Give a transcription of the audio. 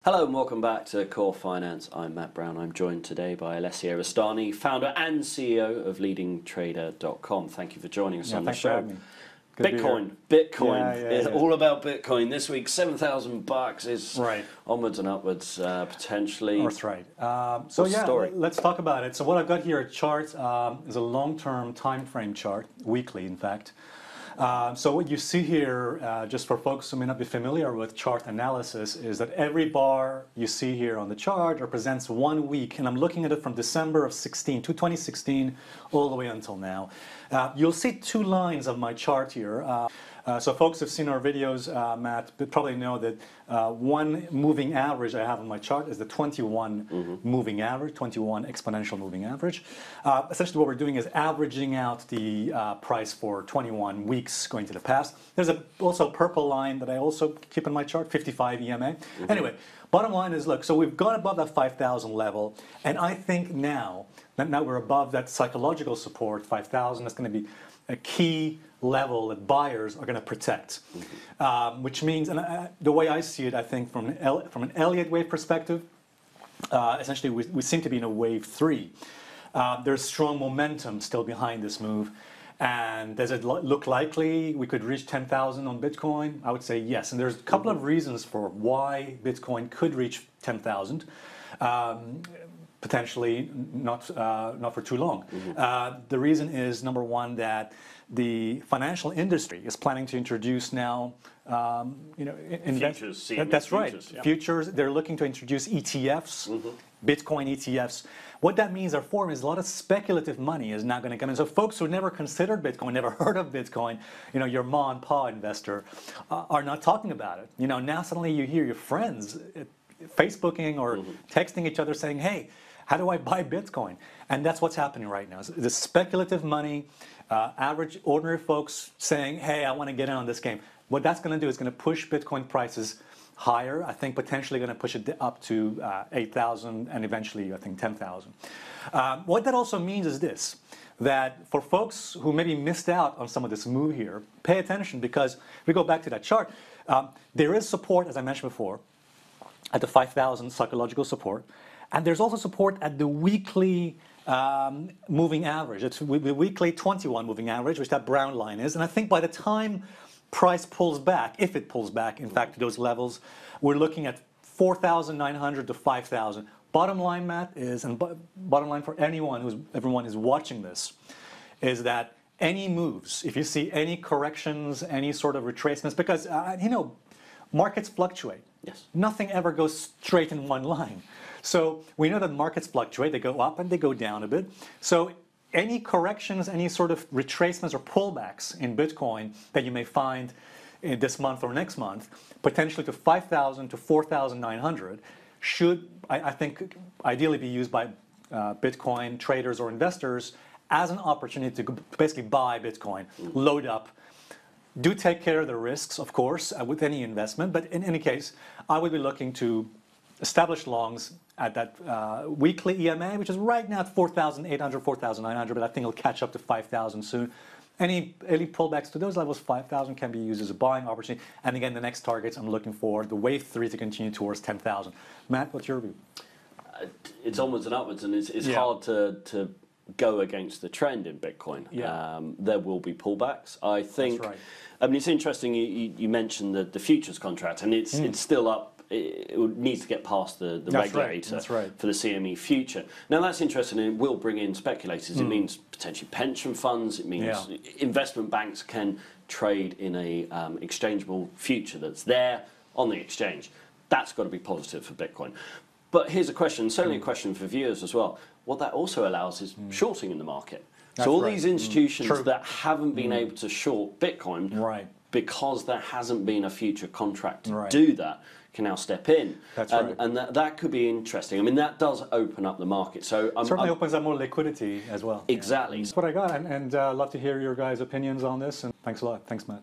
Hello and welcome back to Core Finance. I'm Matt Brown. I'm joined today by Alessio Rastani, founder and CEO of leadingtrader.com. Thank you for joining us on the show. Bitcoin. It's all about Bitcoin. This week, $7,000 is onwards and upwards, potentially. That's right. Let's talk about it. So what I've got here, a chart, is a long-term time frame chart, weekly in fact. So what you see here, just for folks who may not be familiar with chart analysis, is that every bar you see here on the chart represents 1 week, and I'm looking at it from December of 2016, all the way until now. You'll see two lines of my chart here. So folks who've seen our videos, Matt, probably know that one moving average I have on my chart is the 21 moving average, 21 exponential moving average. Essentially what we're doing is averaging out the price for 21 weeks going to the past. There's also a purple line that I also keep in my chart, 55 EMA. Anyway, bottom line is, look, so we've gone above that 5,000 level, and I think now we're above that psychological support, 5,000, that's going to be a key level that buyers are going to protect, which means, and the way I see it, I think from an Elliott wave perspective, essentially we seem to be in a wave 3. There's strong momentum still behind this move, and does it look likely we could reach 10,000 on Bitcoin? I would say yes, and there's a couple of reasons for why Bitcoin could reach 10,000. Potentially not for too long. The reason is, number one, that the financial industry is planning to introduce now, futures. That's right, futures. They're looking to introduce ETFs, Bitcoin ETFs. What that means, or form, is a lot of speculative money is now going to come in. So folks who never considered Bitcoin, never heard of Bitcoin, your ma and pa investor, are not talking about it. Now suddenly you hear your friends Facebooking or texting each other saying, hey, how do I buy Bitcoin? And that's what's happening right now. The speculative money, average, ordinary folks saying, hey, I want to get in on this game. What that's going to do is going to push Bitcoin prices higher. I think potentially going to push it up to 8,000 and eventually, I think, 10,000. What that also means is this, that for folks who maybe missed out on some of this move here, pay attention, because if we go back to that chart, there is support, as I mentioned before, at the 5,000 psychological support. And there's also support at the weekly moving average. It's the weekly 21 moving average, which that brown line is. And I think by the time price pulls back, if it pulls back, in fact, to those levels, we're looking at 4,900 to 5,000. Bottom line, Matt, is, and bottom line for everyone who's watching this, is that any moves, if you see any corrections, any sort of retracements, because, markets fluctuate. Yes. Nothing ever goes straight in one line. So we know that markets fluctuate, they go up and they go down a bit. So any corrections, any sort of retracements or pullbacks in Bitcoin that you may find in this month or next month, potentially to 5,000 to 4,900, should, I think, ideally be used by Bitcoin traders or investors as an opportunity to basically buy Bitcoin, load up. Do take care of the risks, of course, with any investment, but in any case, I would be looking to establish longs at that weekly EMA, which is right now at 4,800, 4,900, but I think it'll catch up to 5,000 soon. Any pullbacks to those levels, 5,000, can be used as a buying opportunity. And again, the next targets I'm looking for, the wave 3 to continue towards 10,000. Matt, what's your view? It's onwards and upwards, and it's hard to go against the trend in Bitcoin. There will be pullbacks. I think. That's right. I mean, it's interesting. You mentioned the futures contract, and it's still up. It needs to get past the regulator for the CME future. Now that's interesting, and it will bring in speculators. It means potentially pension funds. It means investment banks can trade in a exchangeable future that's there on the exchange. That's got to be positive for Bitcoin. But here's a question, certainly a question for viewers as well. What that also allows is shorting in the market. So all these institutions that haven't been able to short Bitcoin because there hasn't been a future contract to do that, can now step in. That's right. And that could be interesting. I mean, that does open up the market. So certainly opens up more liquidity as well. Exactly. That's what I got, and I'd love to hear your guys' opinions on this, and thanks a lot. Thanks, Matt.